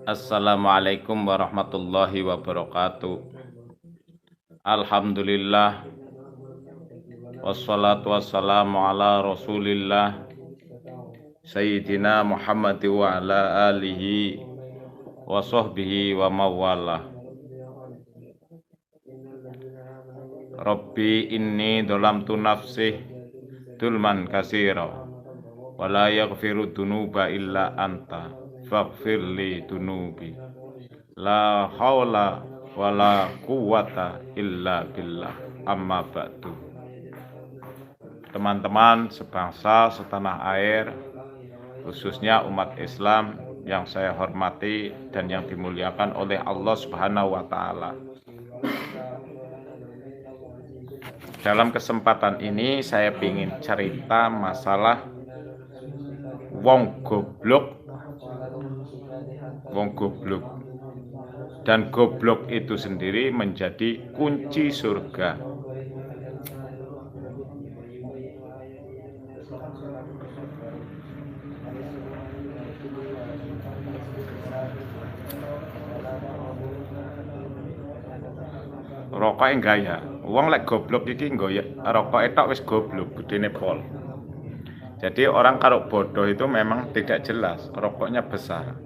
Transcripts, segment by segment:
Assalamualaikum warahmatullahi wabarakatuh. Alhamdulillah wassalatu wassalamu ala Rasulillah Sayyidina Muhammad wa ala alihi wa sahbihi wa mawalah. Rabbi inni dolamtu nafsih dulman kasira wa la yaghfiru dunuba illa anta faghfirli dunubi la haula wala quwata illa billah. Amma ba'du. Teman-teman sebangsa setanah air, khususnya umat Islam yang saya hormati dan yang dimuliakan oleh Allah Subhanahu wa taala. Dalam kesempatan ini saya ingin cerita masalah wong goblok dan goblok itu sendiri menjadi kunci surga. Rokoke gaya, wong lek goblok iki nggo ya rokoke tok wis goblok budine pol. Jadi orang kalau bodoh itu memang tidak jelas, rokoknya besar.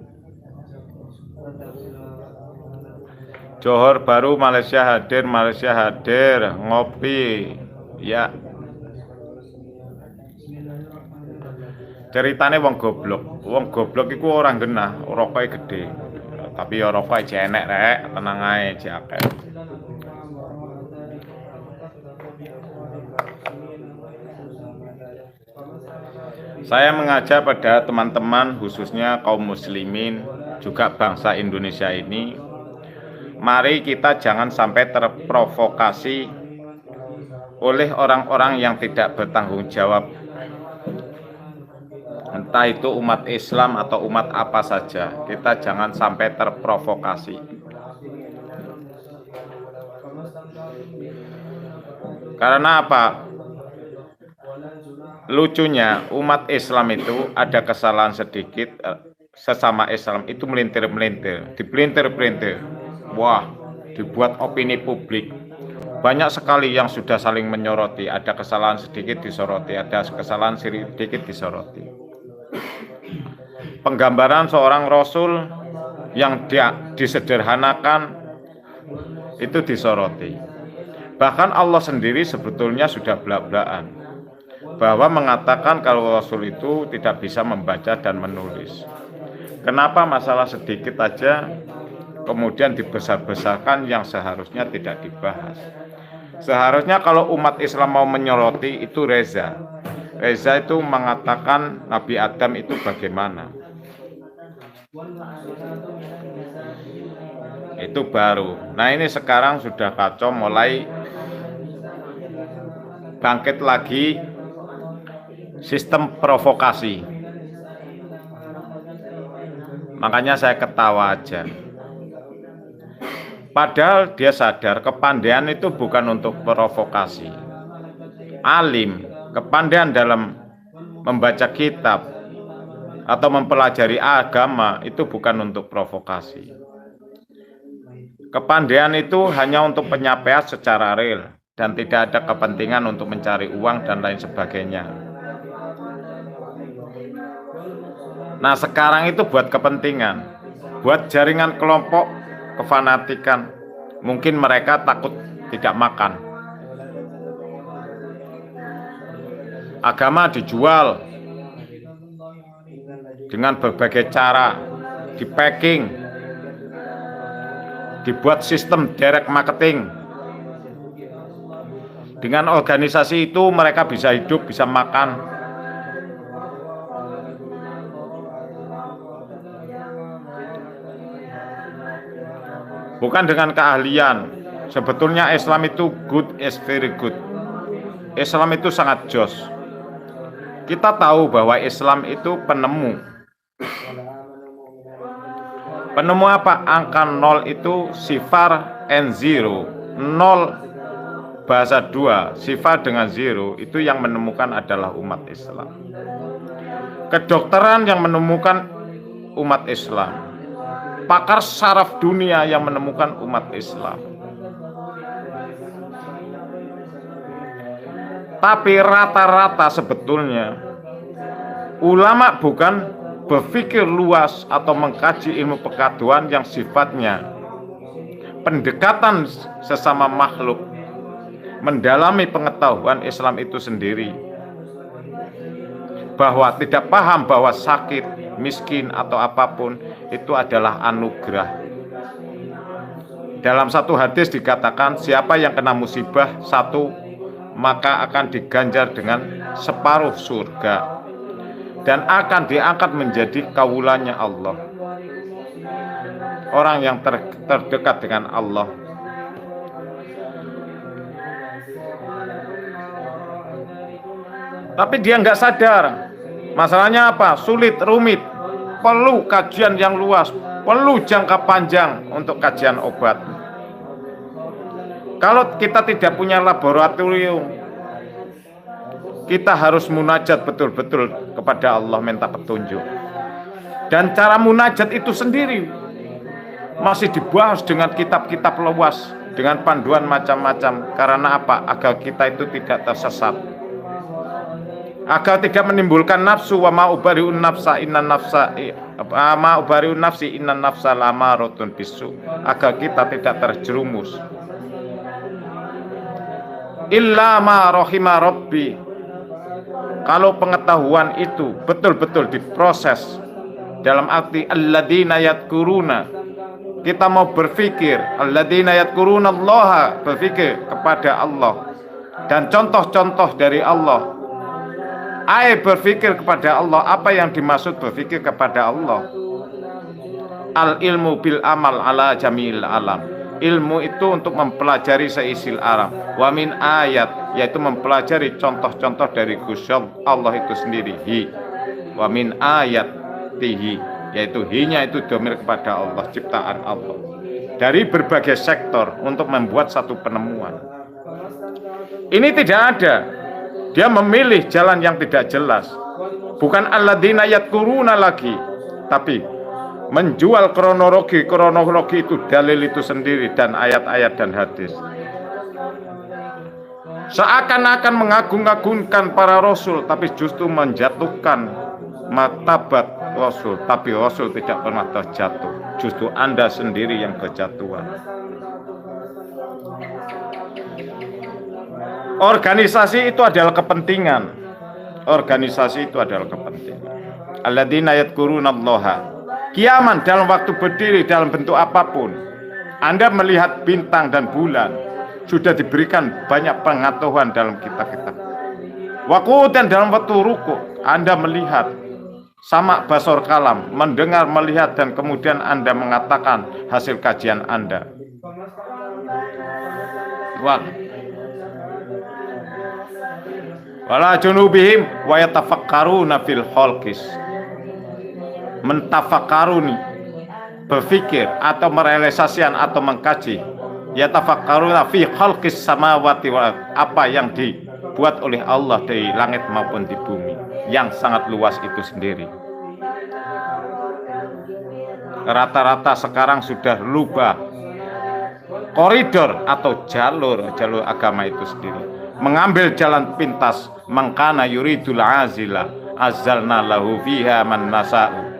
Johor Baru Malaysia hadir, ngopi ya. Ceritane wong goblok iku orang genah, rokoke gede. Tapi ya rokoke enek rek, tenang ae jakek. Saya mengajak pada teman-teman khususnya kaum muslimin juga bangsa Indonesia ini, mari kita jangan sampai terprovokasi oleh orang-orang yang tidak bertanggung jawab. Entah itu umat Islam atau umat apa saja, kita jangan sampai terprovokasi. Karena apa? Lucunya umat Islam itu ada kesalahan sedikit, sesama Islam itu melintir-melintir, dipelintir-pelintir. Wah, dibuat opini publik. Banyak sekali yang sudah saling menyoroti, ada kesalahan sedikit disoroti, ada kesalahan sedikit disoroti. Penggambaran seorang Rasul yang disederhanakan itu disoroti. Bahkan Allah sendiri sebetulnya sudah belak-belakan bahwa mengatakan kalau Rasul itu tidak bisa membaca dan menulis. Kenapa masalah sedikit aja kemudian dibesar-besarkan yang seharusnya tidak dibahas? Seharusnya kalau umat Islam mau menyoroti itu Reza itu mengatakan Nabi Adam itu bagaimana. Itu baru. Nah ini sekarang sudah kacau, mulai bangkit lagi sistem provokasi. Makanya saya ketawa aja. Padahal dia sadar kepandaian itu bukan untuk provokasi. Alim, kepandaian dalam membaca kitab atau mempelajari agama itu bukan untuk provokasi. Kepandaian itu hanya untuk penyapaian secara real dan tidak ada kepentingan untuk mencari uang dan lain sebagainya. Nah sekarang itu buat kepentingan, buat jaringan kelompok kefanatikan. Mungkin mereka takut tidak makan. Agama dijual dengan berbagai cara, di packing, dibuat sistem direct marketing. Dengan organisasi itu mereka bisa hidup, bisa makan. Bukan dengan keahlian. Sebetulnya Islam itu good is very good. Islam itu sangat jos. Kita tahu bahwa Islam itu penemu. Penemu apa? Angka 0 itu sifar and zero. 0 bahasa 2, sifar dengan zero, itu yang menemukan adalah umat Islam. Kedokteran yang menemukan umat Islam, pakar saraf dunia yang menemukan umat Islam. Tapi rata-rata sebetulnya ulama bukan berpikir luas atau mengkaji ilmu pengetahuan yang sifatnya pendekatan sesama makhluk, mendalami pengetahuan Islam itu sendiri, bahwa tidak paham bahwa sakit, miskin atau apapun itu adalah anugerah. Dalam satu hadis dikatakan, siapa yang kena musibah satu maka akan diganjar dengan separuh surga dan akan diangkat menjadi kawulanya Allah, orang yang terdekat dengan Allah. Tapi dia nggak sadar. Masalahnya apa? Sulit, rumit, perlu kajian yang luas, perlu jangka panjang untuk kajian obat. Kalau kita tidak punya laboratorium, kita harus munajat betul-betul kepada Allah, minta petunjuk. Dan cara munajat itu sendiri masih dibahas dengan kitab-kitab luas, dengan panduan macam-macam. Karena apa? Agar kita itu tidak tersesat, agar tidak menimbulkan nafsu. Wa ma ubari'un nafsa innan nafsa ma ubari'un nafsi innan nafsa lamaratun bisu, agar kita tidak terjerumus. Illa ma rahima rabbi. Kalau pengetahuan itu betul-betul diproses dalam arti alladzina yadkuruna, kita mau berpikir alladzina yadkuruna Allah, berpikir kepada Allah dan contoh-contoh dari Allah. Berpikir kepada Allah, apa yang dimaksud berpikir kepada Allah? Al ilmu bil amal ala jamil alam. Ilmu itu untuk mempelajari seisi alam. Wa min ayat, yaitu mempelajari contoh-contoh dari Gusti Allah itu sendiri. Hi. Wa min ayat tihi, yaitu hinya itu domir kepada Allah, ciptaan Allah. Dari berbagai sektor untuk membuat satu penemuan. Ini tidak ada. Dia memilih jalan yang tidak jelas. Bukan alladzina yadkuruna lagi, tapi menjual kronologi itu, dalil itu sendiri dan ayat-ayat dan hadis. Seakan-akan mengagung-agungkan para rasul, tapi justru menjatuhkan martabat rasul. Tapi rasul tidak pernah terjatuh, justru Anda sendiri yang berjatuhan. Organisasi itu adalah kepentingan. Organisasi itu adalah kepentingan. Alladzina yadkuruna Allaha qiyaman, dalam waktu berdiri dalam bentuk apapun. Anda melihat bintang dan bulan, sudah diberikan banyak pengetahuan dalam kitab-kitab. Waqudan, dalam waktu ruku Anda melihat, sama basor kalam, mendengar, melihat, dan kemudian Anda mengatakan hasil kajian Anda. Wala junubihim wa yatafakkaruna fil khalqis. Mentafakaruni, berpikir atau merealisasikan atau mengkaji, yatafakkaruna fi khalqis samawati wal ardh, apa yang dibuat oleh Allah di langit maupun di bumi yang sangat luas itu sendiri. Rata-rata sekarang sudah lupa koridor atau jalur agama itu sendiri, mengambil jalan pintas. Mangkana yuridul azila azalna lahu fiha man nasa'u.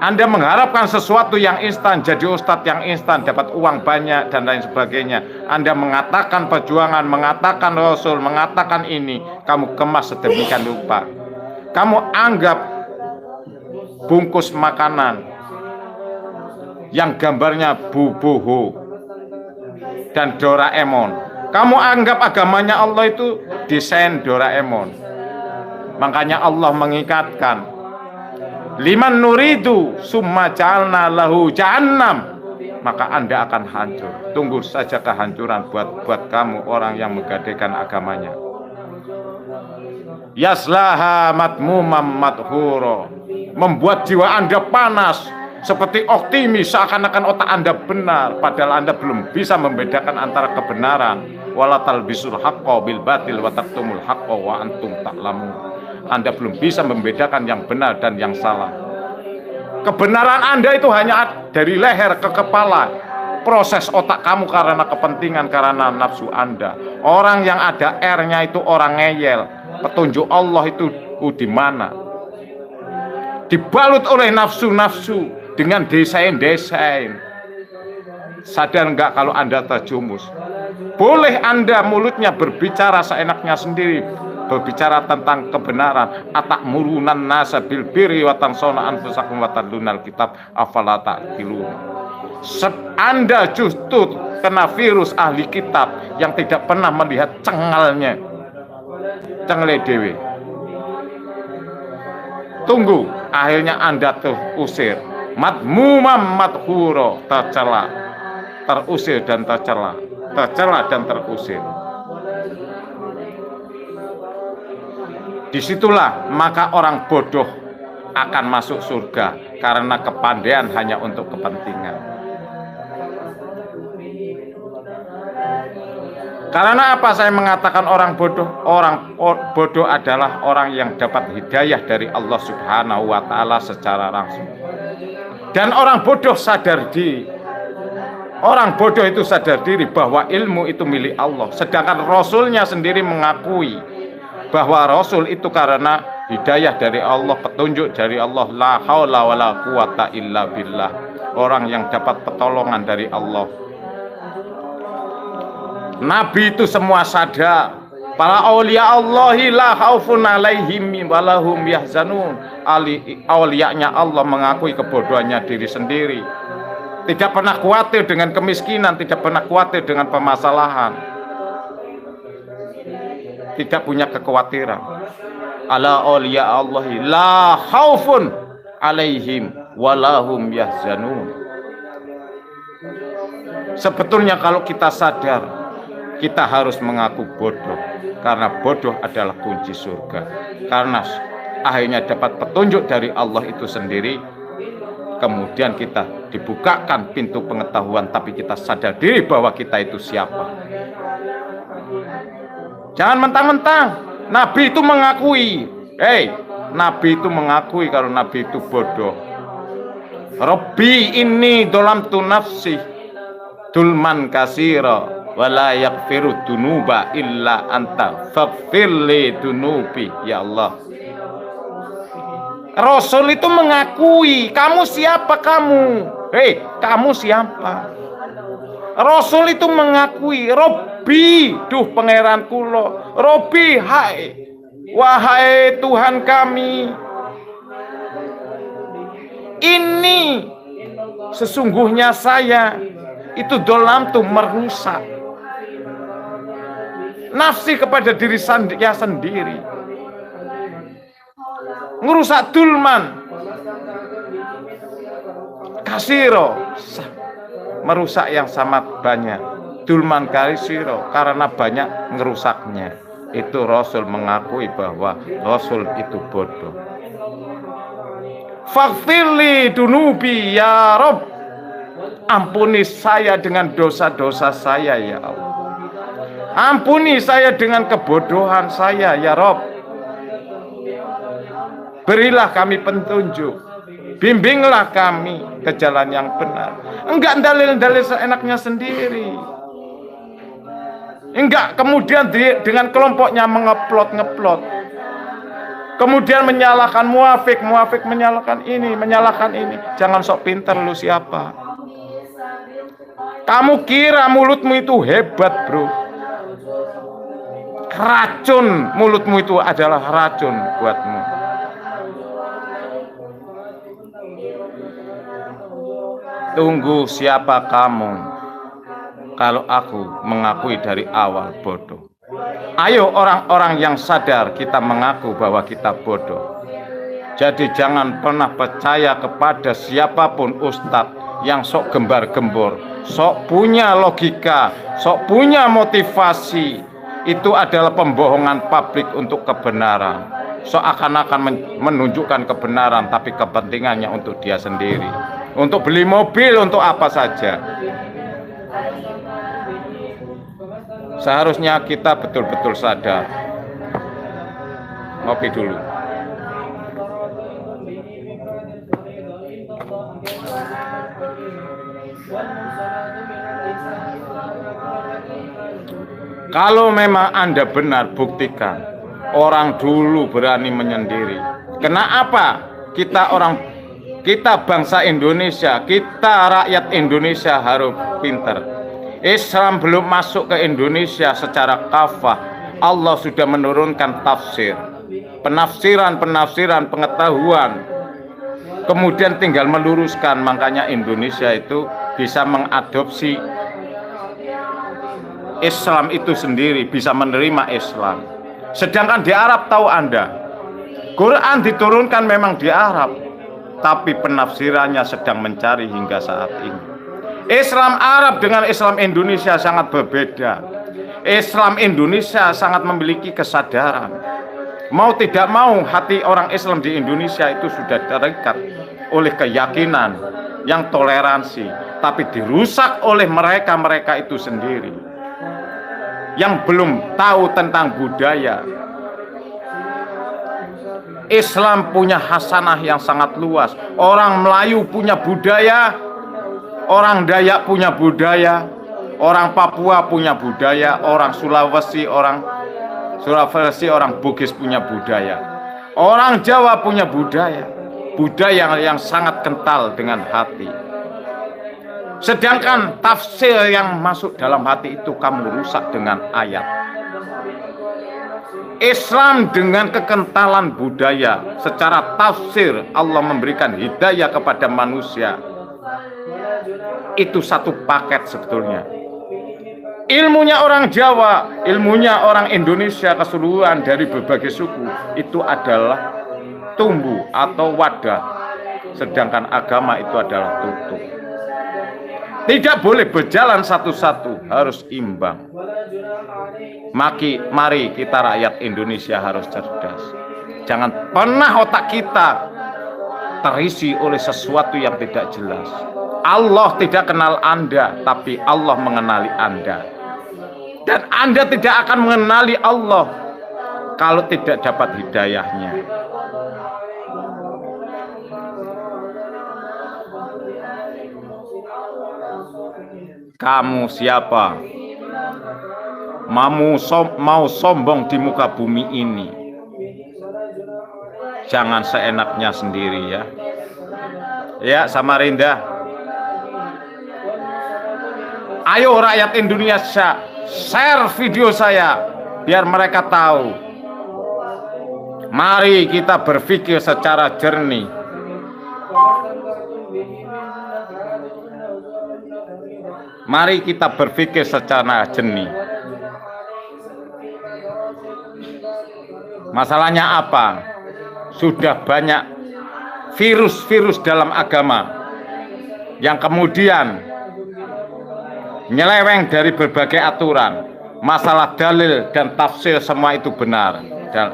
Anda mengharapkan sesuatu yang instan, jadi ustadz yang instan, dapat uang banyak dan lain sebagainya. Anda mengatakan perjuangan, mengatakan rasul, mengatakan ini, kamu kemas sedemikian rupa. Kamu anggap bungkus makanan yang gambarnya Bubuhu dan Doraemon, kamu anggap agamanya Allah itu desain Doraemon. Makanya Allah mengingatkan, liman nuridu summa ja'alna lahu jahannam, maka Anda akan hancur. Tunggu saja kehancuran buat kamu orang yang menggadaikan agamanya. Yaslaha matmumam madhuro, membuat jiwa Anda panas seperti optimis, seakan-akan otak Anda benar, padahal Anda belum bisa membedakan antara kebenaran. Wala talbisul haqqo bil batil wa taktumul haqqo wa antum ta'lamun. Anda belum bisa membedakan yang benar dan yang salah. Kebenaran Anda itu hanya dari leher ke kepala. Proses otak kamu karena kepentingan, karena nafsu Anda. Orang yang ada R-nya itu orang ngeyel. Petunjuk Allah itu di mana? Dibalut oleh nafsu-nafsu dengan desain-desain. Sadar enggak kalau Anda terjumus? Boleh Anda mulutnya berbicara seenaknya sendiri, berbicara tentang kebenaran. Atakmurunan nasa bil birri wa tansawna anfusakum wa tadlunal kitab afala ta'qilun. Anda justru kena virus ahli kitab yang tidak pernah melihat cengalnya. Cengle dewe. Tunggu, akhirnya Anda terusir. Madmumam madhuro, tercela, terusir dan tercela, tercela dan terusir. Disitulah maka orang bodoh akan masuk surga karena kepandaian hanya untuk kepentingan. Karena apa saya mengatakan orang bodoh? Orang bodoh adalah orang yang dapat hidayah dari Allah Subhanahu wa Ta'ala secara langsung. Dan orang bodoh sadar diri. Orang bodoh itu sadar diri bahwa ilmu itu milik Allah. Sedangkan Rasulnya sendiri mengakui bahwa Rasul itu karena hidayah dari Allah, petunjuk dari Allah. La haula wala quwata illa billah. Orang yang dapat pertolongan dari Allah. Nabi itu semua sadar. Para aulia Allahi la khaufun alaihim walahum yahzanun. Aulianya Allah mengakui kebodohannya diri sendiri. Tidak pernah khawatir dengan kemiskinan, tidak pernah khawatir dengan permasalahan. Tidak punya kekhawatiran. Ala aulia Allahi la khaufun alaihim walahum yahzanun. Sebetulnya kalau kita sadar, kita harus mengaku bodoh, karena bodoh adalah kunci surga. Karena akhirnya dapat petunjuk dari Allah itu sendiri, kemudian kita dibukakan pintu pengetahuan, tapi kita sadar diri bahwa kita itu siapa. Jangan mentang-mentang Nabi itu mengakui, Nabi itu mengakui kalau Nabi itu bodoh. Rabbi inni dolamtu nafsi dulman kasira wala yaghfiru dunuba illa anta faghfirli dunubi ya Allah. Rasul itu mengakui, kamu siapa kamu? Kamu siapa? Rasul itu mengakui, Robbi, duh pangeran kula, Robbi, wahai Tuhan kami, ini sesungguhnya saya itu dolam tuh merusak nafsi kepada diri saya sendiri, ngerusak dulman kasiro, merusak yang sangat banyak, dulman kasiro, karena banyak ngerusaknya. Itu Rasul mengakui bahwa Rasul itu bodoh. Faghfirli dunubi ya Rabb, ampuni saya dengan dosa-dosa saya ya Allah. Ampuni saya dengan kebodohan saya ya Rabb. Berilah kami petunjuk, bimbinglah kami ke jalan yang benar. Enggak dalil-dalil seenaknya sendiri. Enggak kemudian dengan kelompoknya ngeplot. Kemudian menyalahkan muafik menyalahkan ini, menyalahkan ini. Jangan sok pinter, lu siapa? Kamu kira mulutmu itu hebat, bro? Racun, mulutmu itu adalah racun buatmu. Tunggu, siapa kamu kalau aku mengakui dari awal bodoh? Ayo orang-orang yang sadar, kita mengaku bahwa kita bodoh. Jadi jangan pernah percaya kepada siapapun ustadz yang sok gembar-gembor, sok punya logika, sok punya motivasi. Itu adalah pembohongan publik untuk kebenaran. Seakan-akan menunjukkan kebenaran, tapi kepentingannya untuk dia sendiri. Untuk beli mobil, untuk apa saja. Seharusnya kita betul-betul sadar. Ngopi dulu. Kalau memang Anda benar, buktikan. Orang dulu berani menyendiri. Kenapa kita bangsa Indonesia, kita rakyat Indonesia harus pintar. Islam belum masuk ke Indonesia secara kafah. Allah sudah menurunkan tafsir, penafsiran, pengetahuan. Kemudian tinggal meluruskan. Makanya Indonesia itu bisa mengadopsi Islam itu sendiri, bisa menerima Islam. Sedangkan di Arab, tahu Anda, Quran diturunkan memang di Arab, tapi penafsirannya sedang mencari hingga saat ini. Islam Arab dengan Islam Indonesia sangat berbeda. Islam Indonesia sangat memiliki kesadaran. Mau tidak mau, hati orang Islam di Indonesia itu sudah terikat oleh keyakinan yang toleransi, tapi dirusak oleh mereka itu sendiri yang belum tahu tentang budaya. Islam punya hasanah yang sangat luas. Orang Melayu punya budaya, orang Dayak punya budaya, orang Papua punya budaya, orang Sulawesi, orang Bugis punya budaya, orang Jawa punya budaya yang sangat kental dengan hati. Sedangkan tafsir yang masuk dalam hati itu kamu rusak dengan ayat. Islam dengan kekentalan budaya, secara tafsir Allah memberikan hidayah kepada manusia. Itu satu paket sebetulnya. Ilmunya orang Jawa, ilmunya orang Indonesia keseluruhan dari berbagai suku, itu adalah tumbuh atau wadah. Sedangkan agama itu adalah tutup. Tidak boleh berjalan satu-satu, harus imbang. Mari kita rakyat Indonesia harus cerdas. Jangan pernah otak kita terisi oleh sesuatu yang tidak jelas. Allah tidak kenal Anda, tapi Allah mengenali Anda. Dan Anda tidak akan mengenali Allah kalau tidak dapat hidayahnya. Kamu siapa? Mau sombong di muka bumi ini? Jangan seenaknya sendiri ya. Ya, Samarinda. Ayo rakyat Indonesia, share video saya biar mereka tahu. Mari kita berpikir secara jernih. Mari kita berpikir secara jernih. Masalahnya apa? Sudah banyak virus dalam agama yang kemudian nyeleweng dari berbagai aturan. Masalah dalil dan tafsir semua itu benar dan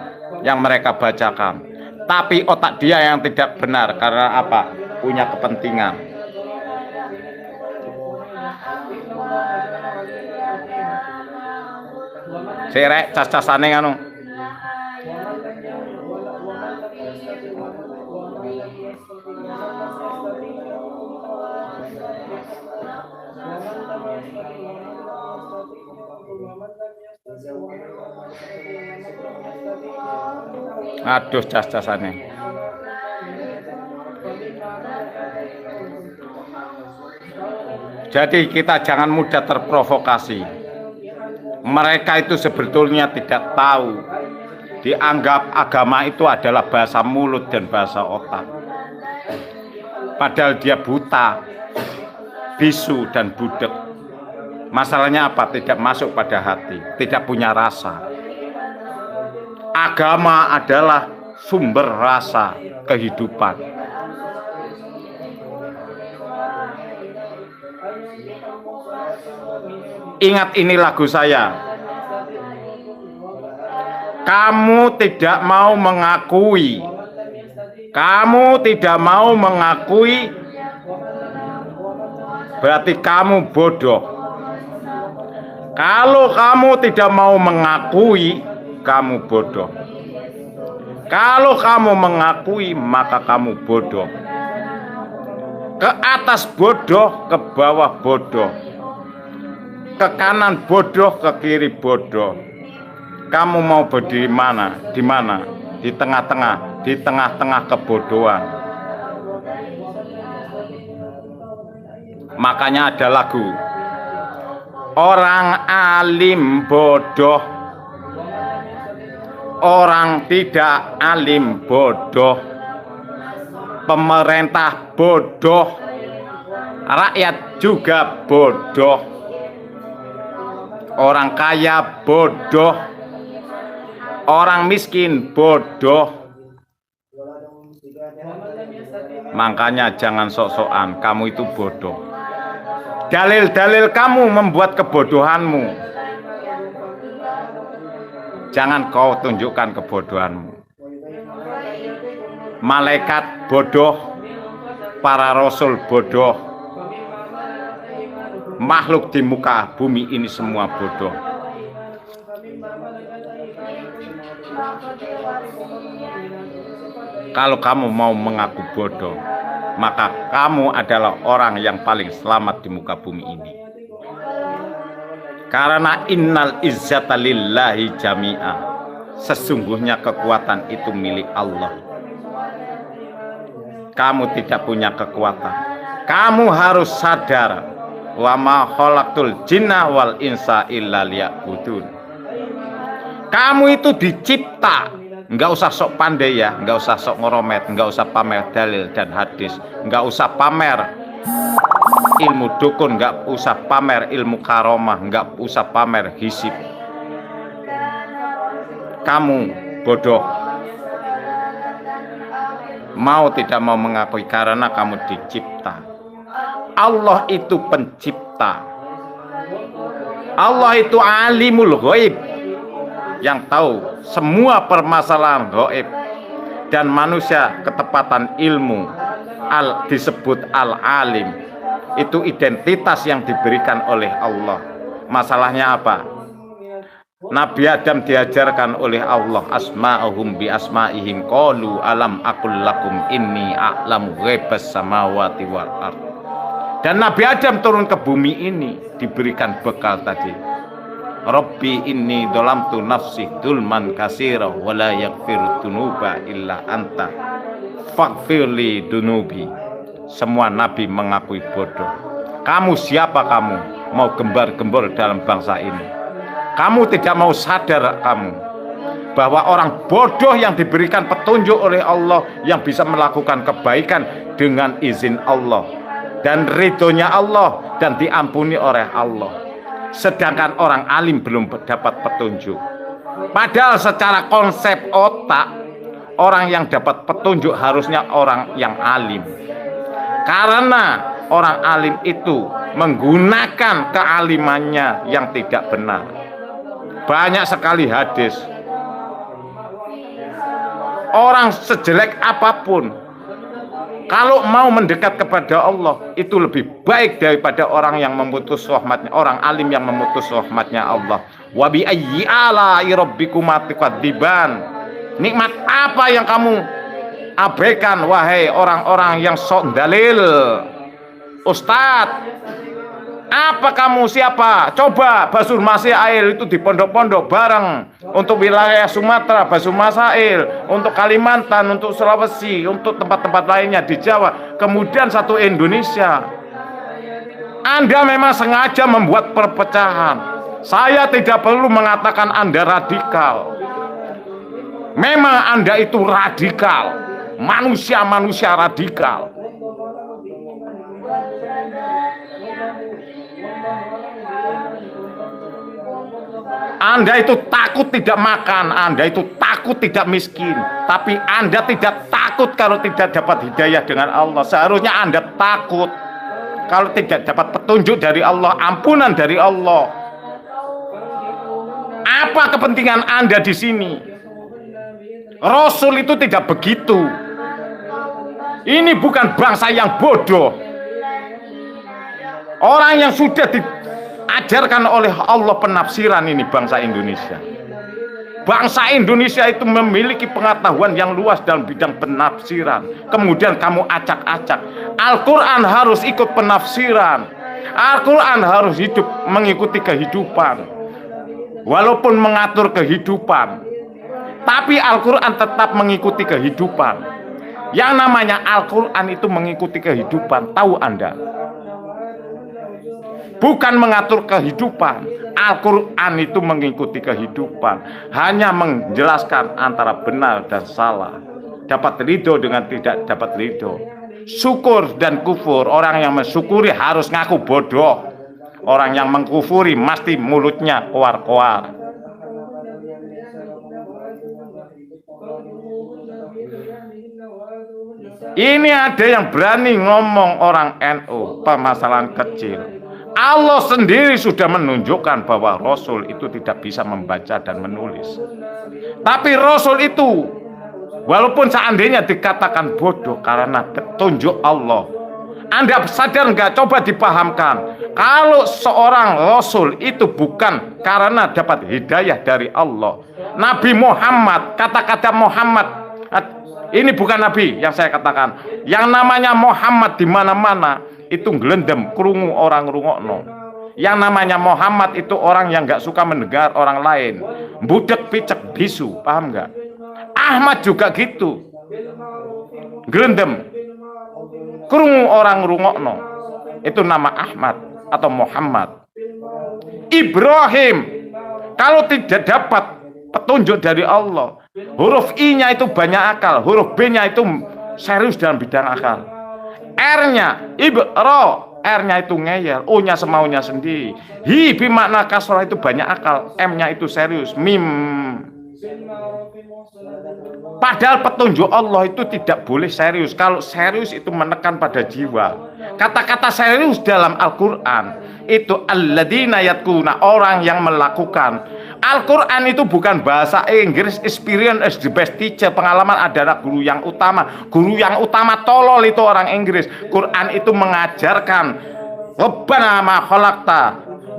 yang mereka bacakan. Tapi otak dia yang tidak benar karena apa? Punya kepentingan. Serek cas-casane anu. Aduh, cas-casane. Jadi kita jangan mudah terprovokasi. Mereka itu sebetulnya tidak tahu. Dianggap agama itu adalah bahasa mulut dan bahasa otak. Padahal dia buta, bisu dan budek. Masalahnya apa? Tidak masuk pada hati, tidak punya rasa. Agama adalah sumber rasa kehidupan. Ingat ini lagu saya. Kamu tidak mau mengakui. Kamu tidak mau mengakui. Berarti kamu bodoh. Kalau kamu tidak mau mengakui, kamu bodoh. Kalau kamu mengakui, maka kamu bodoh. Ke atas bodoh, ke bawah bodoh, ke kanan bodoh, ke kiri bodoh. Kamu mau berdiri mana? Di mana? Di tengah-tengah, di tengah-tengah kebodohan. Makanya ada lagu, orang alim bodoh, orang tidak alim bodoh, pemerintah bodoh, rakyat juga bodoh, orang kaya bodoh, orang miskin bodoh. Makanya jangan sok-sokan kamu itu bodoh. Dalil-dalil kamu membuat kebodohanmu. Jangan kau tunjukkan kebodohanmu. Malaikat bodoh, para rasul bodoh, makhluk di muka bumi ini semua bodoh. Kalau kamu mau mengaku bodoh, maka kamu adalah orang yang paling selamat di muka bumi ini. Karena innal izzata lillahi jami'a. Sesungguhnya kekuatan itu milik Allah. Kamu tidak punya kekuatan. Kamu harus sadar, wa ma khalaqtul jinna wal insa illa liya'budun. Kamu itu dicipta. Enggak usah sok pandai ya, enggak usah sok ngoromet, enggak usah pamer dalil dan hadis, enggak usah pamer ilmu dukun, enggak usah pamer ilmu karomah, enggak usah pamer hisib. Kamu bodoh. Mau tidak mau mengakui karena kamu dicipta. Allah itu pencipta. Allah itu alimul ghaib, yang tahu semua permasalahan gaib, dan manusia ketepatan ilmu disebut al-alim. Itu identitas yang diberikan oleh Allah. Masalahnya apa? Nabi Adam diajarkan oleh Allah asma'uhum bi asma'ihim qalu alam aqul lakum inni a'lamu ghaibas samawati wal ard. Dan Nabi Adam turun ke bumi ini diberikan bekal tadi. Rabbi inni dolamtu nafsi dulman kasira wa la yaghfiru dunuba illa anta faghfirli dunubi. Semua nabi mengakui bodoh. Kamu siapa kamu mau gembar-gembor dalam bangsa ini? Kamu tidak mau sadar kamu bahwa orang bodoh yang diberikan petunjuk oleh Allah, yang bisa melakukan kebaikan dengan izin Allah dan ridhonya Allah dan diampuni oleh Allah. Sedangkan orang alim belum dapat petunjuk. Padahal secara konsep otak, orang yang dapat petunjuk harusnya orang yang alim. Karena orang alim itu menggunakan kealimannya yang tidak benar. Banyak sekali hadis. Orang sejelek apapun, kalau mau mendekat kepada Allah, itu lebih baik daripada orang yang memutus rahmatnya, orang alim yang memutus rahmatnya Allah. Wa bi ayyi ala'i rabbikuma tukadziban. Nikmat apa yang kamu abaikan, wahai orang-orang yang sok dalil? Ustadz, apa kamu siapa? Coba Basul Masail itu di pondok-pondok bareng. Untuk wilayah Sumatera Basul Masail, untuk Kalimantan, untuk Sulawesi, untuk tempat-tempat lainnya di Jawa, kemudian satu Indonesia. Anda memang sengaja membuat perpecahan. Saya tidak perlu mengatakan Anda radikal. Memang Anda itu radikal, manusia-manusia radikal. Anda itu takut tidak makan, Anda itu takut tidak miskin, tapi Anda tidak takut kalau tidak dapat hidayah dengan Allah. Seharusnya Anda takut kalau tidak dapat petunjuk dari Allah, ampunan dari Allah. Apa kepentingan Anda di sini? Rasul itu tidak begitu. Ini bukan bangsa yang bodoh. Orang yang sudah diajarkan oleh Allah penafsiran ini bangsa Indonesia. Bangsa Indonesia itu memiliki pengetahuan yang luas dalam bidang penafsiran. Kemudian kamu acak-acak. Al-Quran harus ikut penafsiran. Al-Quran harus hidup mengikuti kehidupan. Walaupun mengatur kehidupan, tapi Al-Quran tetap mengikuti kehidupan. Yang namanya Al-Quran itu mengikuti kehidupan. Tahu Anda? Bukan mengatur kehidupan. Al-Quran itu mengikuti kehidupan, hanya menjelaskan antara benar dan salah, dapat ridho dengan tidak dapat ridho, syukur dan kufur. Orang yang mensyukuri harus ngaku bodoh, orang yang mengkufuri mesti mulutnya koar-koar. Ini ada yang berani ngomong orang NU permasalahan kecil. Allah sendiri sudah menunjukkan bahwa Rasul itu tidak bisa membaca dan menulis. Tapi Rasul itu, walaupun seandainya dikatakan bodoh karena petunjuk Allah, Anda sadar nggak? Coba dipahamkan. Kalau seorang Rasul itu bukan karena dapat hidayah dari Allah. Nabi Muhammad, kata-kata Muhammad, ini bukan Nabi yang saya katakan. Yang namanya Muhammad di mana-mana itu gelendem, krungu orang rungokno. Yang namanya Muhammad itu orang yang nggak suka mendengar orang lain, budek picek bisu, paham nggak? Ahmad juga gitu, gelendem, krungu orang rungokno. Itu nama Ahmad atau Muhammad. Ibrahim, kalau tidak dapat petunjuk dari Allah, huruf I-nya itu banyak akal, huruf B-nya itu serius dalam bidang akal. R-nya Ibro, R-nya itu ngeyel, O-nya semaunya sendiri. Hi bermakna kasrah itu banyak akal, M-nya itu serius, mim. Padahal petunjuk Allah itu tidak boleh serius. Kalau serius itu menekan pada jiwa. Kata-kata serius dalam Al-Quran itu alladzina yatkuna, orang yang melakukan. Al-Quran itu bukan bahasa Inggris. Experience is the best teacher. Pengalaman adalah guru yang utama. Guru yang utama tolol itu orang Inggris. Quran itu mengajarkan Rabbana ma khalaqta,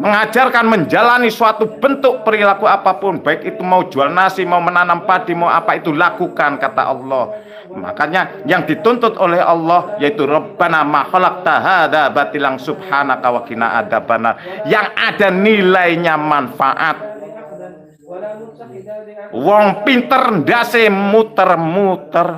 mengajarkan menjalani suatu bentuk perilaku apapun, baik itu mau jual nasi, mau menanam padi, mau apa itu lakukan, kata Allah. Makanya yang dituntut oleh Allah yaitu Rabbana ma khalaqta hadza batilang subhanaka wa qina adzabannar, yang ada nilainya manfaat. Wong pinter ndase muter-muter,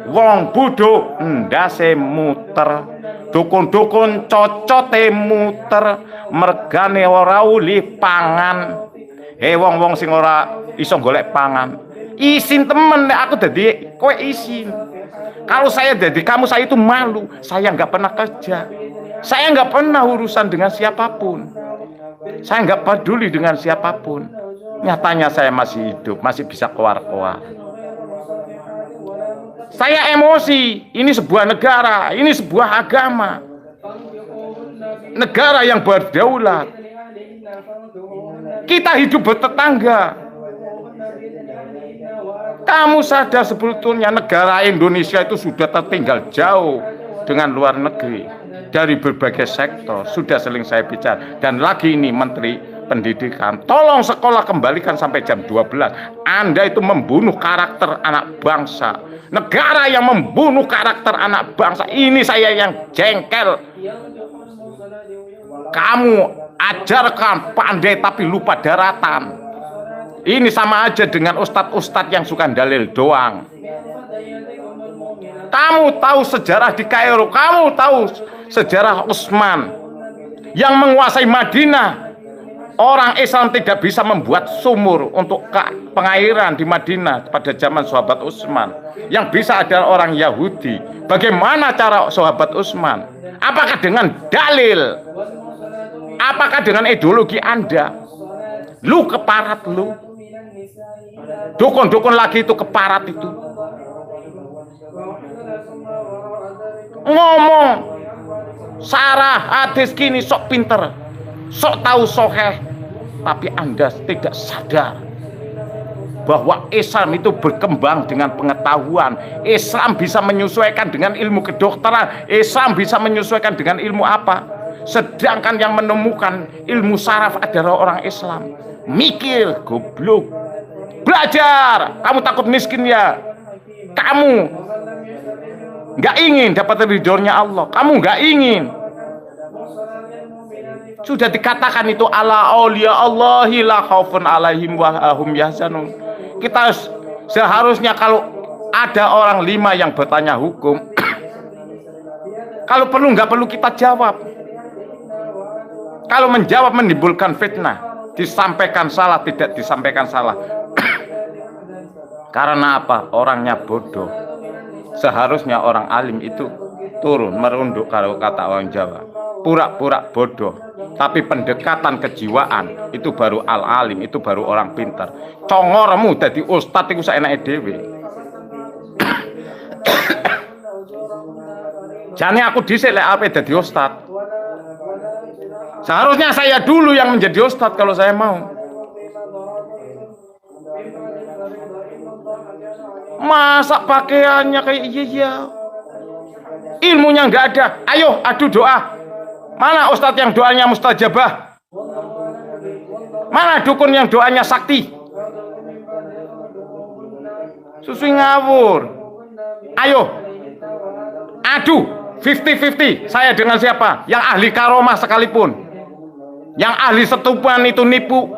wong bodoh ndase muter, dukun-dukun cocote muter, mergane ora uli pangan. Wong-wong sing ora iso golek pangan, isin temen. Aku dadi kowe isin. Kalau saya jadi kamu, saya itu malu. Saya nggak pernah kerja, saya nggak pernah urusan dengan siapapun, saya nggak peduli dengan siapapun. Nyatanya saya masih hidup, masih bisa keluar-keluar. Saya emosi. Ini sebuah negara, ini sebuah agama, negara yang berdaulat. Kita hidup bertetangga. Kamu sadar sebetulnya negara Indonesia itu sudah tertinggal jauh dengan luar negeri dari berbagai sektor. Sudah sering saya bicara. Dan lagi ini Menteri Pendidikan, tolong sekolah kembalikan sampai jam 12. Anda itu membunuh karakter anak bangsa. Negara yang membunuh karakter anak bangsa. Ini saya yang jengkel. Kamu ajarkan pandai tapi lupa daratan. Ini sama aja dengan ustadz-ustadz yang suka dalil doang. Kamu tahu sejarah di Kairo, kamu tahu sejarah Utsman yang menguasai Madinah. Orang Islam tidak bisa membuat sumur untuk pengairan di Madinah pada zaman sahabat Utsman. Yang bisa adalah orang Yahudi. Bagaimana cara sahabat Utsman? Apakah dengan dalil? Apakah dengan ideologi Anda? Lu keparat lu. Dukun-dukun lagi itu keparat itu. Ngomong sarah hadis kini sok pinter, sok tahu soheh, tapi Anda tidak sadar bahwa Islam itu berkembang dengan pengetahuan. Islam bisa menyesuaikan dengan ilmu kedokteran. Islam bisa menyesuaikan dengan ilmu apa? Sedangkan yang menemukan ilmu saraf adalah orang Islam. Mikir, goblok. belajar. Kamu takut miskin ya? Kamu nggak ingin dapat ridhonya Allah. Kamu nggak ingin. Sudah dikatakan itu ala auliya Allahi la khaufun alaihim wa hum yahzanun. Kita seharusnya kalau ada orang 5 yang bertanya hukum, kalau perlu nggak perlu kita jawab. Kalau menjawab menimbulkan fitnah, disampaikan salah, tidak disampaikan salah. Karena apa? Orangnya bodoh. Seharusnya orang alim itu turun merunduk, kalau kata orang Jawa. Pura-pura bodoh. Tapi pendekatan kejiwaan itu baru al-alim, itu baru orang pintar. Congormu dadi ustad iku saenake dhewe. Jane aku dhisik lek ape dadi ustad. Seharusnya saya dulu yang menjadi ustad kalau saya mau. Masa pakaiannya kayak iya. Ilmunya nggak ada. Ayo adu doa. Mana ustadz yang doanya mustajabah? Mana dukun yang doanya sakti? Susui ngawur. Ayo adu 50-50. Saya dengan siapa? Yang ahli karomah sekalipun, yang ahli setupan itu nipu.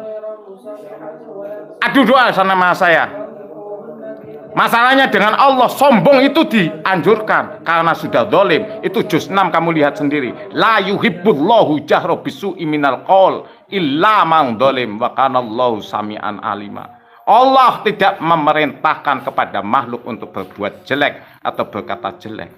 Adu doa sana sama saya. Masalahnya dengan Allah, sombong itu dianjurkan karena sudah dolim. Itu juz 6 kamu lihat sendiri. La yuhibbullahu jahra bisu'i minal qaul illa man dolim wa kanallahu sami'an alima. Allah tidak memerintahkan kepada makhluk untuk berbuat jelek atau berkata jelek.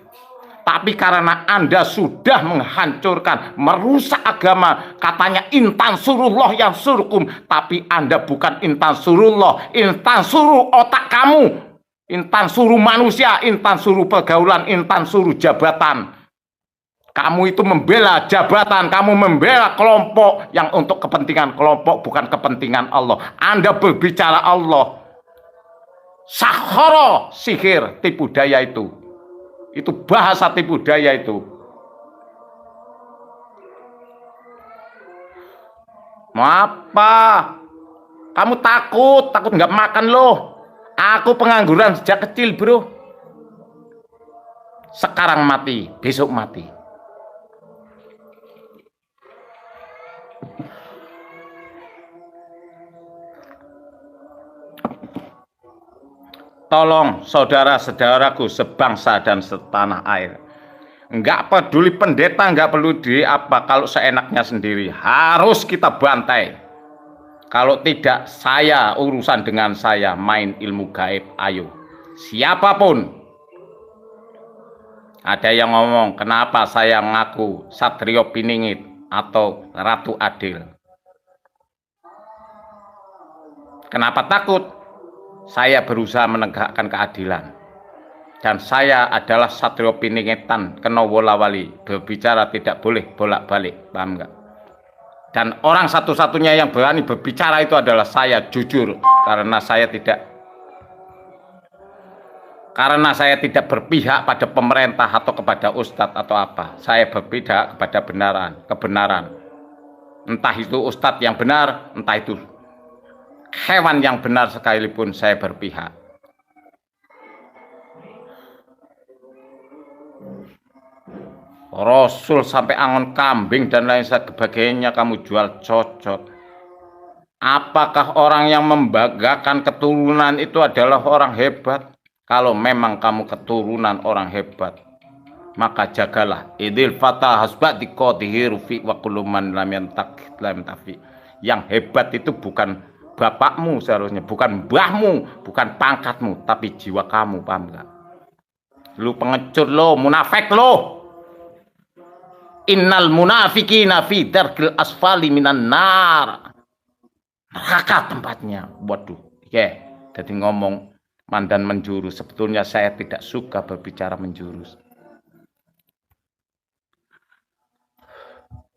Tapi karena Anda sudah menghancurkan, merusak agama, katanya intan surullah yang surkum, tapi Anda bukan intan surullah, intan suruh otak kamu, intan suruh manusia, intan suruh pergaulan, intan suruh jabatan. Kamu itu membela jabatan, kamu membela kelompok yang untuk kepentingan kelompok, bukan kepentingan Allah. Anda berbicara Allah. Sahara, sihir, tipu daya itu. Itu bahasa tipu daya itu. Mau apa? Kamu takut nggak makan loh. Aku pengangguran sejak kecil bro. Sekarang mati, besok mati. Tolong saudara-saudaraku sebangsa dan setanah air, nggak peduli pendeta, nggak perlu di apa, kalau seenaknya sendiri harus kita bantai. Kalau tidak, saya urusan dengan saya, main ilmu gaib. Ayo siapapun. Ada yang ngomong, kenapa saya ngaku Satrio Piningit atau Ratu Adil? Kenapa takut? Saya berusaha menegakkan keadilan. Dan saya adalah Satrio Piningitan Kenowolawali. Berbicara tidak boleh bolak-balik. Paham nggak? Dan orang satu-satunya yang berani berbicara itu adalah saya, jujur. Karena saya tidak berpihak pada pemerintah atau kepada ustadz atau apa. Saya berpihak kepada kebenaran. Entah itu ustadz yang benar, entah itu hewan yang benar sekalipun, saya berpihak. Rasul sampai angon kambing dan lain sebagainya kamu jual cocok. Apakah orang yang membanggakan keturunan itu adalah orang hebat? Kalau memang kamu keturunan orang hebat, maka jagalah. Idil fatah hasbat dikotihi rufi wa kuluman lam tafi. Yang hebat itu bukan bapakmu seharusnya, bukan mbahmu, bukan pangkatmu, tapi jiwa kamu. Paham gak? Lu pengecut lo, munafik lo. Innal munafikina fi darkil asfali minan nar. Neraka tempatnya. Waduh, jadi ngomong mandan menjurus. Sebetulnya saya tidak suka berbicara menjurus.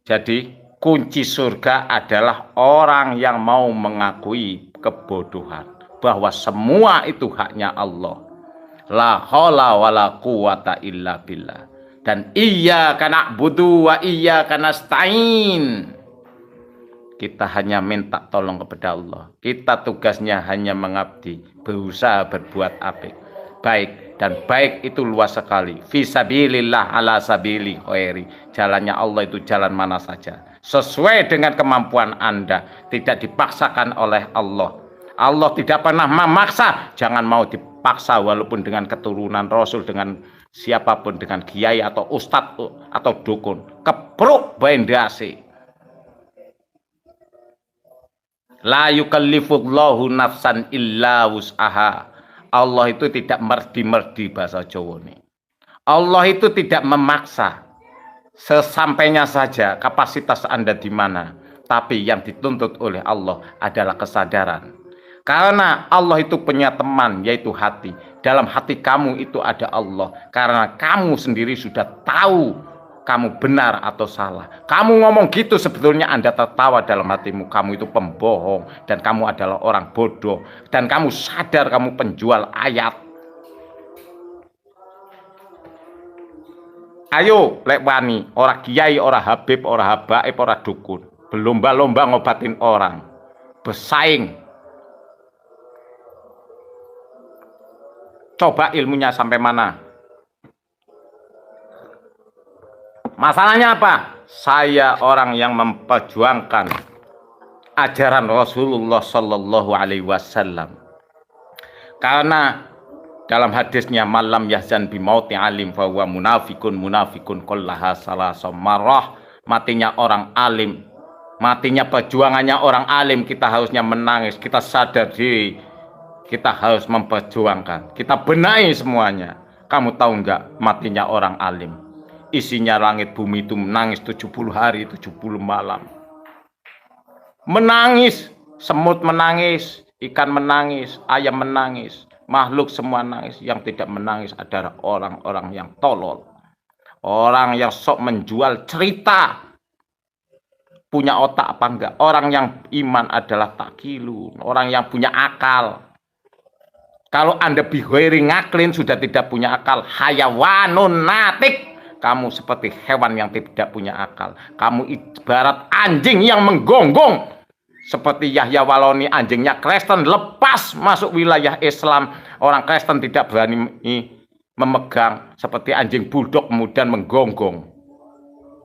Jadi kunci surga adalah orang yang mau mengakui kebodohan, bahwa semua itu haknya Allah. La haula wala quwata illa billah. Dan iyyaka na'budu wa iyyaka nasta'in. Kita hanya minta tolong kepada Allah. Kita tugasnya hanya mengabdi, berusaha berbuat baik dan baik itu luas sekali. Fisabilillah ala sabili khairi. Jalannya Allah itu jalan mana saja. Sesuai dengan kemampuan Anda, tidak dipaksakan oleh Allah. Allah tidak pernah memaksa. Jangan mau dipaksa walaupun dengan keturunan Rasul, dengan siapapun, dengan kiai atau ustadz atau dukun. Kepruk bendasi. La yukallifullahu nafsan illa wus'aha. Allah itu tidak merdi-merdi bahasa Jawa ini. Allah itu tidak memaksa. Sesampainya saja kapasitas Anda di mana. Tapi yang dituntut oleh Allah adalah kesadaran. Karena Allah itu punya teman, yaitu hati. Dalam hati kamu itu ada Allah. Karena kamu sendiri sudah tahu kamu benar atau salah. Kamu ngomong gitu sebetulnya Anda tertawa dalam hatimu. Kamu itu pembohong dan kamu adalah orang bodoh. Dan kamu sadar kamu penjual ayat. Ayo lek wani, ora kiai, ora habib, ora habaib, ora dukun. Berlomba-lomba ngobatin orang. Bersaing. Coba ilmunya sampai mana? Masalahnya apa? Saya orang yang memperjuangkan ajaran Rasulullah Sallallahu Alaihi Wasallam. Karena dalam hadisnya malam yahzan bimauti alim fahuwa munafikun qallaha salasa marrah. Matinya orang alim, matinya perjuangannya orang alim, kita harusnya menangis. Kita sadar diri, kita harus memperjuangkan. Kita benahi semuanya. Kamu tahu nggak matinya orang alim? Isinya langit bumi itu menangis 70 hari, 70 malam. Menangis, semut menangis, ikan menangis, ayam menangis, makhluk semua nangis. Yang tidak menangis adalah orang-orang yang tolol. Orang yang sok menjual cerita. Punya otak apa enggak? Orang yang iman adalah takilu, orang yang punya akal. Kalau Anda bighairi ngaklin sudah tidak punya akal, hayawanun natik. Kamu seperti hewan yang tidak punya akal. Kamu ibarat anjing yang menggonggong. Seperti Yahya Waloni, anjingnya Kristen lepas masuk wilayah Islam. Orang Kristen tidak berani memegang. Seperti anjing bulldog kemudian menggonggong.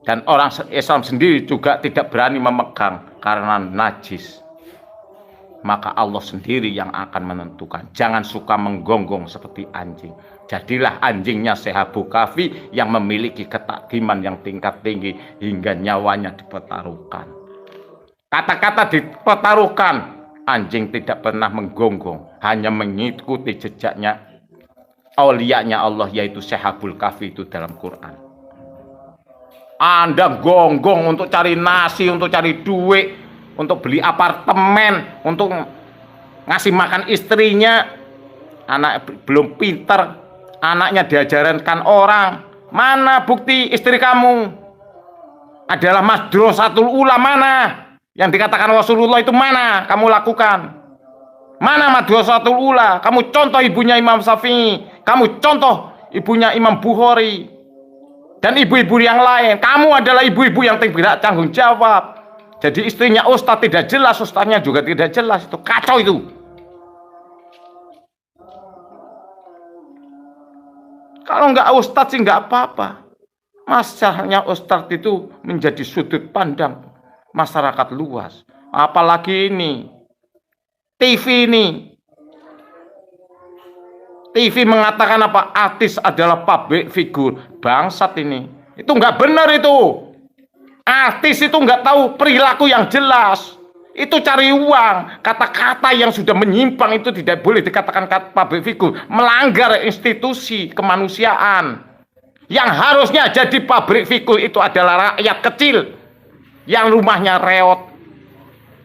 Dan orang Islam sendiri juga tidak berani memegang karena najis. Maka Allah sendiri yang akan menentukan. Jangan suka menggonggong seperti anjing. Jadilah anjingnya Sehabul Kahfi yang memiliki ketakiman yang tingkat tinggi hingga nyawanya dipertaruhkan. Kata-kata dipertaruhkan, anjing tidak pernah menggonggong, hanya mengikuti jejaknya aulianya Allah yaitu Sehabul Kahfi itu dalam Quran. Anda gonggong untuk cari nasi, untuk cari duit, untuk beli apartemen, untuk ngasih makan istrinya, anak belum pintar, anaknya diajarkan orang. Mana bukti istri kamu adalah madrasatul ula? Mana yang dikatakan Rasulullah itu? Mana kamu lakukan? Mana madrasatul ula? Kamu contoh ibunya Imam Syafi'i, kamu contoh ibunya Imam Bukhari dan ibu-ibu yang lain. Kamu adalah ibu-ibu yang tidak tanggung jawab. Jadi istrinya ustadz tidak jelas, ustadznya juga tidak jelas. Itu kacau itu. Kalau nggak ustadz sih nggak apa-apa. Masalahnya ustadz itu menjadi sudut pandang masyarakat luas. Apalagi ini TV ini. TV mengatakan apa? Artis adalah public figure. Bangsat ini. Itu nggak benar itu. Artis itu nggak tahu perilaku yang jelas. Itu cari uang. Kata-kata yang sudah menyimpang itu tidak boleh dikatakan public figure. Melanggar institusi kemanusiaan. Yang harusnya jadi public figure itu adalah rakyat kecil. Yang rumahnya reot.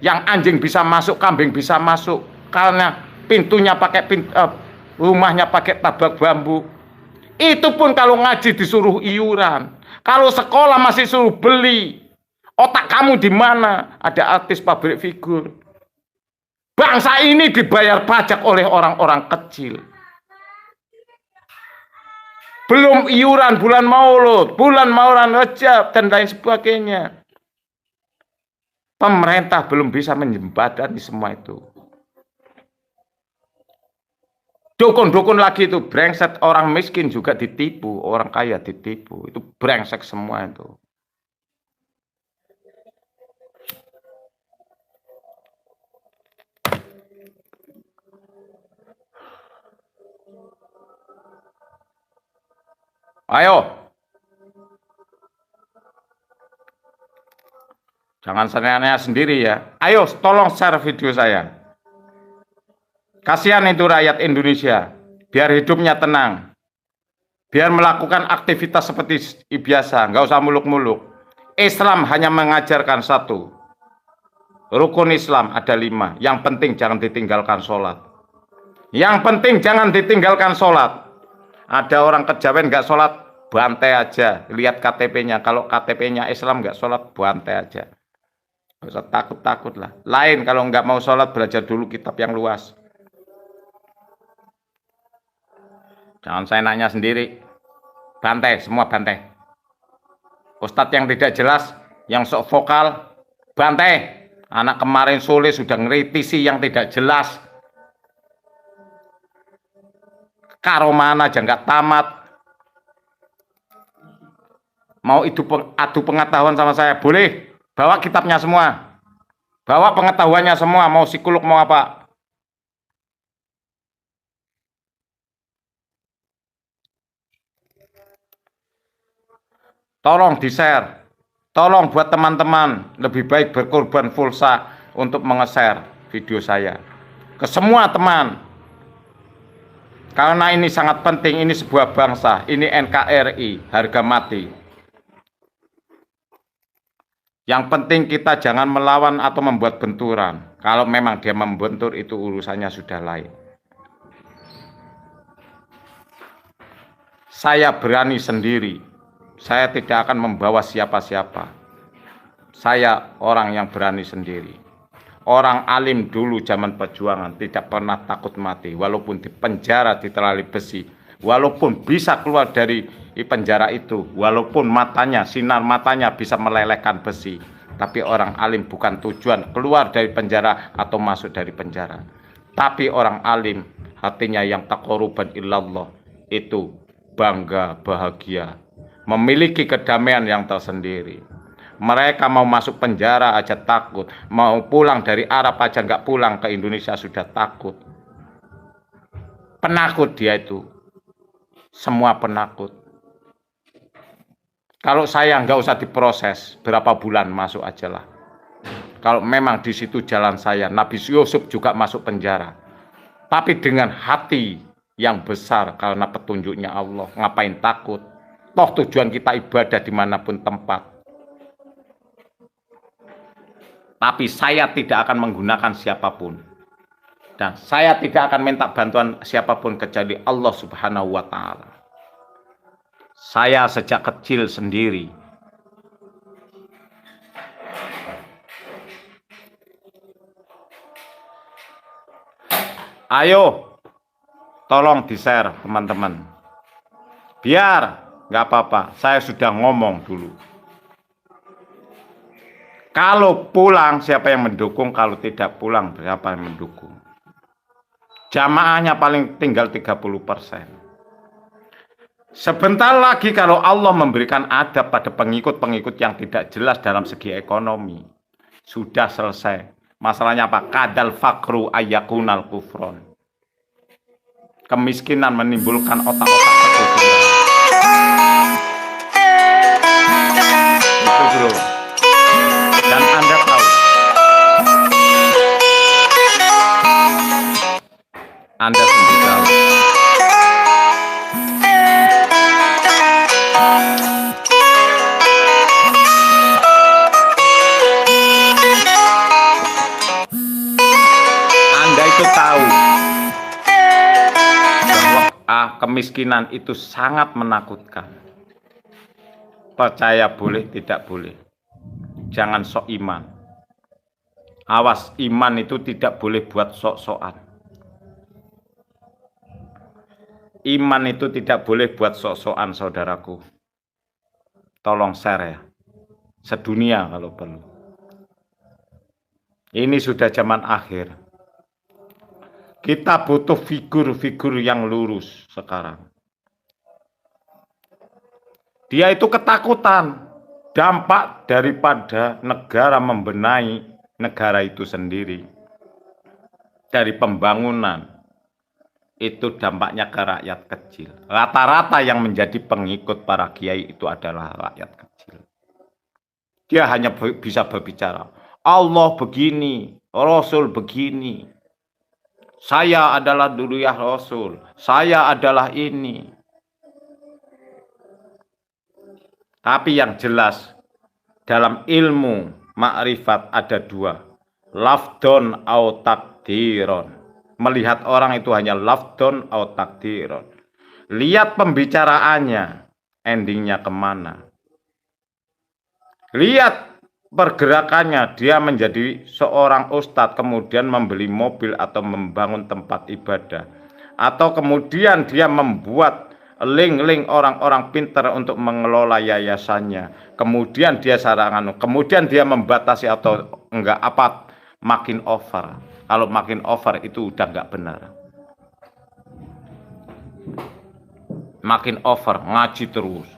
Yang anjing bisa masuk, kambing bisa masuk. Karena pintunya pakai rumahnya pakai tabak bambu. Itu pun kalau ngaji disuruh iuran. Kalau sekolah masih suruh beli. Otak kamu di mana? Ada artis public figure. Bangsa ini dibayar pajak oleh orang-orang kecil. Belum iuran bulan Maulud, bulan Rajab dan lain sebagainya. Pemerintah belum bisa menjembatani semua itu. Dukun-dukun lagi itu brengsek, orang miskin juga ditipu, orang kaya ditipu. Itu brengsek semua itu. Ayo. Jangan senang-senang sendiri ya. Ayo tolong share video saya. Kasihan itu rakyat Indonesia. Biar hidupnya tenang. Biar melakukan aktivitas seperti biasa. Nggak usah muluk-muluk. Islam hanya mengajarkan satu. Rukun Islam ada 5. Yang penting jangan ditinggalkan sholat. Yang penting jangan ditinggalkan sholat. Ada orang kejawen nggak sholat, bantai aja. Lihat KTP-nya. Kalau KTP-nya Islam nggak sholat, bantai aja. Nggak usah takut-takut lah. Lain kalau nggak mau sholat, belajar dulu kitab yang luas. Jangan saya nanya sendiri. Bantai, semua bantai. Ustadz yang tidak jelas, yang sok vokal, bantai. Anak kemarin sore sudah ngeritisi yang tidak jelas. Karo mana aja nggak tamat. Mau adu pengetahuan sama saya, boleh. Bawa kitabnya semua. Bawa pengetahuannya semua, mau psikolog mau apa. Tolong di-share. Tolong buat teman-teman, lebih baik berkorban pulsa untuk menge-share video saya. Ke semua teman. Karena ini sangat penting, ini sebuah bangsa, ini NKRI, harga mati. Yang penting kita jangan melawan atau membuat benturan. Kalau memang dia membentur, itu urusannya sudah lain. Saya berani sendiri. Saya tidak akan membawa siapa-siapa. Saya orang yang berani sendiri. Orang alim dulu zaman perjuangan tidak pernah takut mati. Walaupun di penjara ditelali besi. Walaupun bisa keluar dari penjara itu. Walaupun matanya, sinar matanya bisa melelehkan besi. Tapi orang alim bukan tujuan keluar dari penjara atau masuk dari penjara. Tapi orang alim hatinya yang taqarruban illallah. Itu bangga, bahagia. Memiliki kedamaian yang tersendiri. Mereka mau masuk penjara aja takut. Mau pulang dari Arab aja nggak pulang ke Indonesia sudah takut. Penakut dia itu. Semua penakut. Kalau saya nggak usah diproses, berapa bulan masuk aja lah. Kalau memang di situ jalan saya, Nabi Yusuf juga masuk penjara. Tapi dengan hati yang besar karena petunjuknya Allah. Ngapain takut? Toh tujuan kita ibadah dimanapun tempat. Tapi saya tidak akan menggunakan siapapun. Dan saya tidak akan minta bantuan siapapun kecuali Allah Subhanahu wa Ta'ala. Saya sejak kecil sendiri. Ayo, tolong di-share teman-teman. Biar nggak apa-apa, saya sudah ngomong dulu. Kalau pulang siapa yang mendukung, kalau tidak pulang siapa yang mendukung. Jamaahnya paling tinggal 30%. Sebentar lagi kalau Allah memberikan adab pada pengikut-pengikut yang tidak jelas dalam segi ekonomi. Sudah selesai. Masalahnya apa? Kadal fakru ayakunal kufron. Kemiskinan menimbulkan otak-otak kekufuran. Itu bro. Dan Anda tahu. Anda sendiri tahu. Anda itu tahu bahwa kemiskinan itu sangat menakutkan. Percaya boleh, tidak boleh. Jangan sok iman. Awas, iman itu tidak boleh buat sok-sokan. Iman itu tidak boleh buat sok-sokan, saudaraku. Tolong share ya. Sedunia kalau perlu. Ini sudah zaman akhir. Kita butuh figur-figur yang lurus sekarang. Dia itu ketakutan. Dampak daripada negara membenahi negara itu sendiri. Dari pembangunan. Itu dampaknya ke rakyat kecil. Rata-rata yang menjadi pengikut para kiai itu adalah rakyat kecil. Dia hanya bisa berbicara. Allah begini, Rasul begini. Saya adalah duriyah Rasul. Saya adalah ini. Tapi yang jelas, dalam ilmu makrifat ada dua. Lafdon au takdiron. Melihat orang itu hanya lafdon au takdiron. Lihat pembicaraannya, endingnya kemana. Lihat pergerakannya, dia menjadi seorang ustadz, kemudian membeli mobil atau membangun tempat ibadah. Atau kemudian dia membuat link-link orang-orang pintar untuk mengelola yayasannya. Kemudian dia sarangan, kemudian dia membatasi atau enggak apa, makin over. Kalau makin over itu udah enggak benar. Makin over, ngaji terus.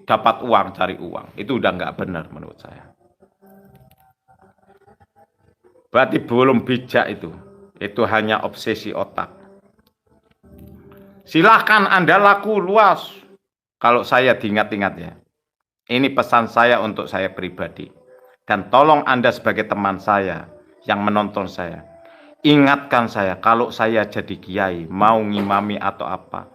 Dapat uang, cari uang. Itu udah enggak benar menurut saya. Berarti belum bijak itu. Itu hanya obsesi otak. Silahkan Anda laku luas. Kalau saya diingat-ingat ya. Ini pesan saya untuk saya pribadi. Dan tolong Anda sebagai teman saya yang menonton saya. Ingatkan saya kalau saya jadi kiai, mau ngimami atau apa.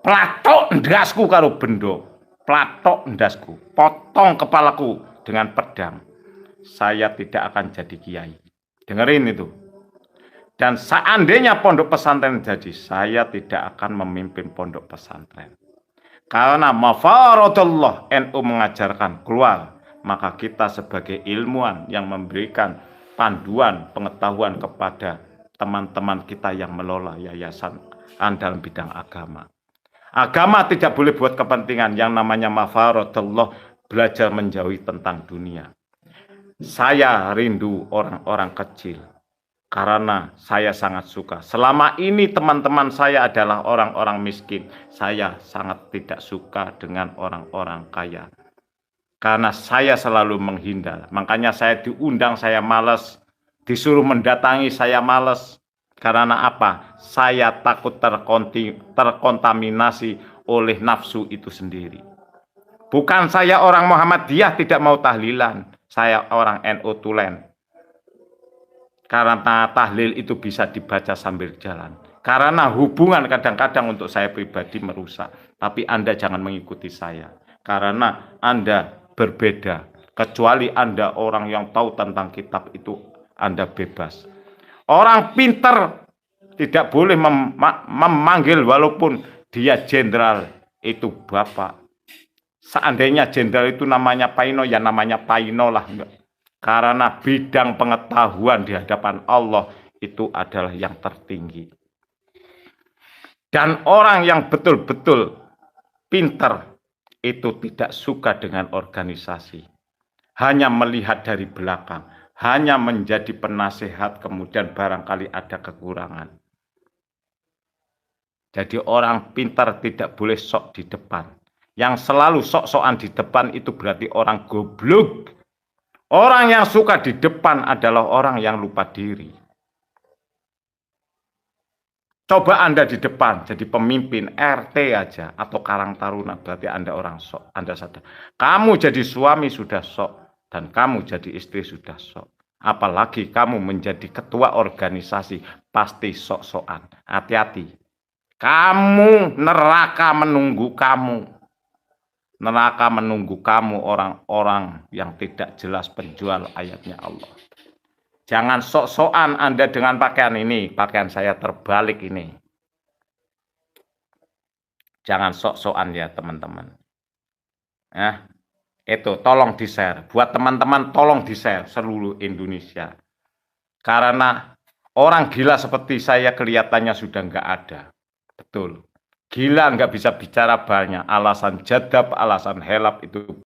Platok ndasku karo bendo. Platok ndasku. Potong kepalaku dengan pedang. Saya tidak akan jadi kiai. Dengerin itu. Dan seandainya pondok pesantren jadi, saya tidak akan memimpin pondok pesantren. Karena mafaradullah NU mengajarkan keluar, maka kita sebagai ilmuwan yang memberikan panduan pengetahuan kepada teman-teman kita yang melola yayasan dalam bidang agama. Agama tidak boleh buat kepentingan, yang namanya mafaradullah, belajar menjauhi tentang dunia. Saya rindu orang-orang kecil. Karena saya sangat suka. Selama ini teman-teman saya adalah orang-orang miskin. Saya sangat tidak suka dengan orang-orang kaya. Karena saya selalu menghindar. Makanya saya diundang, saya malas. Disuruh mendatangi, saya malas. Karena apa? Saya takut terkontaminasi oleh nafsu itu sendiri. Bukan saya orang Muhammadiyah tidak mau tahlilan. Saya orang NU tulen. Karena tahlil itu bisa dibaca sambil jalan. Karena hubungan kadang-kadang untuk saya pribadi merusak. Tapi Anda jangan mengikuti saya. Karena Anda berbeda. Kecuali Anda orang yang tahu tentang kitab itu, Anda bebas. Orang pintar tidak boleh memanggil walaupun dia jenderal. Itu bapak. Seandainya jenderal itu namanya Paino, ya namanya Paino lah. Karena bidang pengetahuan di hadapan Allah itu adalah yang tertinggi. Dan orang yang betul-betul pintar itu tidak suka dengan organisasi. Hanya melihat dari belakang. Hanya menjadi penasehat, kemudian barangkali ada kekurangan. Jadi orang pintar tidak boleh sok di depan. Yang selalu sok-sokan di depan itu berarti orang goblok. Orang yang suka di depan adalah orang yang lupa diri. Coba Anda di depan jadi pemimpin RT aja atau Karang Taruna, berarti Anda orang sok. Anda sadar. Kamu jadi suami sudah sok dan kamu jadi istri sudah sok. Apalagi kamu menjadi ketua organisasi, pasti sok-sokan. Hati-hati. Kamu, neraka menunggu kamu. Neraka menunggu kamu, orang-orang yang tidak jelas penjual ayatnya Allah. Jangan sok-sokan Anda dengan pakaian ini. Pakaian saya terbalik ini. Jangan sok-sokan ya teman-teman. Itu tolong di-share. Buat teman-teman tolong di-share seluruh Indonesia. Karena orang gila seperti saya kelihatannya sudah nggak ada. Betul. Gila nggak bisa bicara banyak. Alasan jadab, alasan helap itu